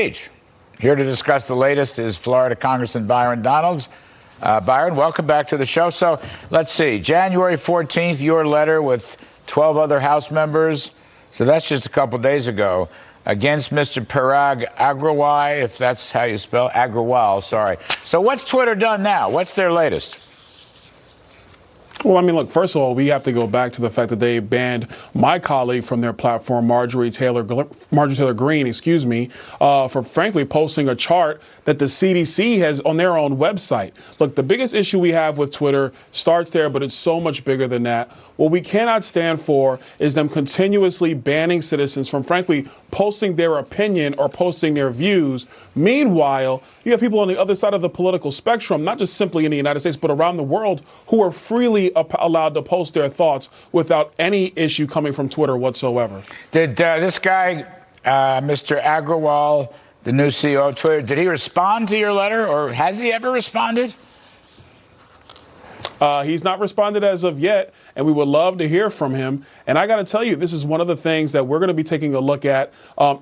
Here to discuss the latest is Florida Congressman Byron Donalds. Byron, welcome back to the show. So let's see, January 14th, your letter with 12 other House members, so that's just a couple days ago, against Mr. Parag Agrawal, if that's how you spell Agrawal, sorry. So what's Twitter done now? What's their latest? Well, I mean, look, first of all, we have to go back to the fact that they banned my colleague from their platform, Marjorie Taylor Greene, for frankly posting a chart that the CDC has on their own website. Look, the biggest issue we have with Twitter starts there, but it's so much bigger than that. What we cannot stand for is them continuously banning citizens from, frankly, posting their opinion or posting their views. Meanwhile, you have people on the other side of the political spectrum, not just simply in the United States, but around the world, who are freely allowed to post their thoughts without any issue coming from Twitter whatsoever. Did this guy, Mr. Agrawal, the new CEO of Twitter, did he respond to your letter, or has he ever responded? He's not responded as of yet, and we would love to hear from him. And I got to tell you, this is one of the things that we're going to be taking a look at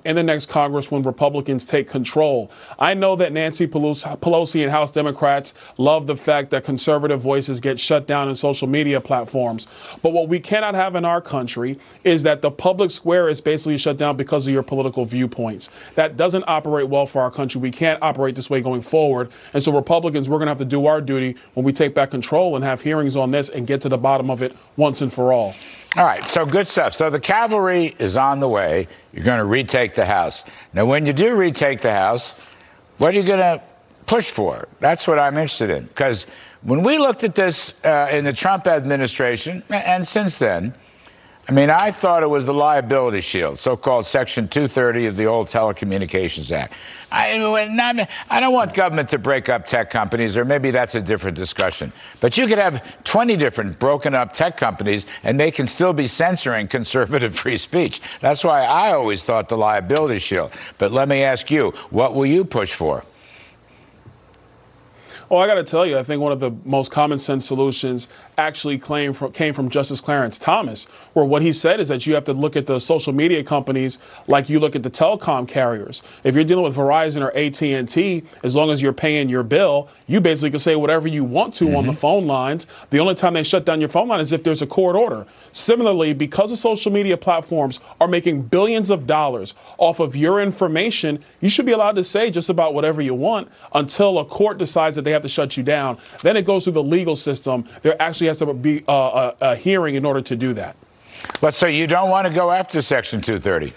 in the next Congress when Republicans take control. I know that Nancy Pelosi and House Democrats love the fact that conservative voices get shut down in social media platforms. But what we cannot have in our country is that the public square is basically shut down because of your political viewpoints. That doesn't operate well for our country. We can't operate this way going forward. And so Republicans, we're going to have to do our duty when we take back control and have hearings on this and get to the bottom of it once and for all. All right, so good stuff. So the cavalry is on the way. You're going to retake the House. Now, when you do retake the House, what are you going to push for? That's what I'm interested in. Because when we looked at this in the Trump administration, and since then, I mean, I thought it was the liability shield, so-called Section 230 of the old Telecommunications Act. I don't want government to break up tech companies, or maybe that's a different discussion. But you could have 20 different broken up tech companies, and they can still be censoring conservative free speech. That's why I always thought the liability shield. But let me ask you, what will you push for? Well, I got to tell you, I think one of the most common sense solutions actually came from Justice Clarence Thomas, where what he said is that you have to look at the social media companies like you look at the telecom carriers. If you're dealing with Verizon or AT&T, as long as you're paying your bill, you basically can say whatever you want to on the phone lines. The only time they shut down your phone line is if there's a court order. Similarly, because the social media platforms are making billions of dollars off of your information, you should be allowed to say just about whatever you want until a court decides that they have to shut you down. Then it goes through the legal system. There actually has to be a hearing in order to do that. But so you don't want to go after Section 230?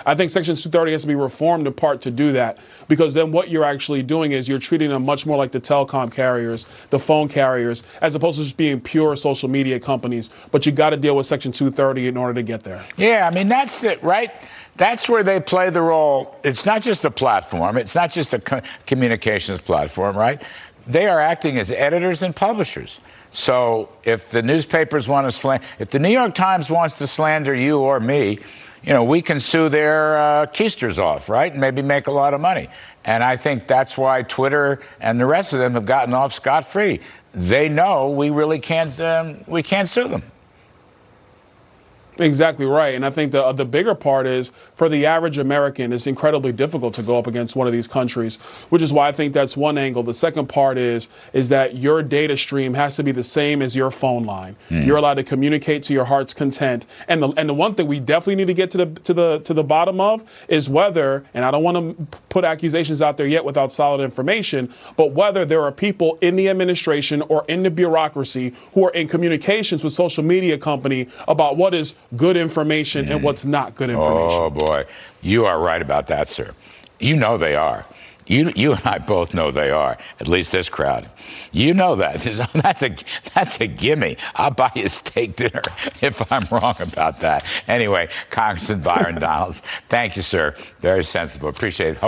I think Section 230 has to be reformed in part to do that, because then what you're actually doing is you're treating them much more like the telecom carriers, the phone carriers, as opposed to just being pure social media companies. But you got to deal with Section 230 in order to get there. Yeah, I mean, that's it, right? That's where they play the role. It's not just a platform. It's not just a communications platform, right? They are acting as editors and publishers. So if the newspapers want to slander, if the New York Times wants to slander you or me, you know, we can sue their keisters off, right? And maybe make a lot of money. And I think that's why Twitter and the rest of them have gotten off scot-free. They know we really can't sue them. Exactly right. And I think the bigger part is, for the average American, it's incredibly difficult to go up against one of these countries, which is why I think that's one angle. The second part is that your data stream has to be the same as your phone line. You're allowed to communicate to your heart's content. And the one thing we definitely need to get to the bottom of is whether, and I don't want to put accusations out there yet without solid information, but whether there are people in the administration or in the bureaucracy who are in communications with social media company about what is good information and what's not good information. Oh, boy. You are right about that, sir. You know they are. You and I both know they are, at least this crowd. You know that. That's a gimme. I'll buy you a steak dinner if I'm wrong about that. Anyway, Congressman Byron Donalds, thank you, sir. Very sensible. Appreciate it.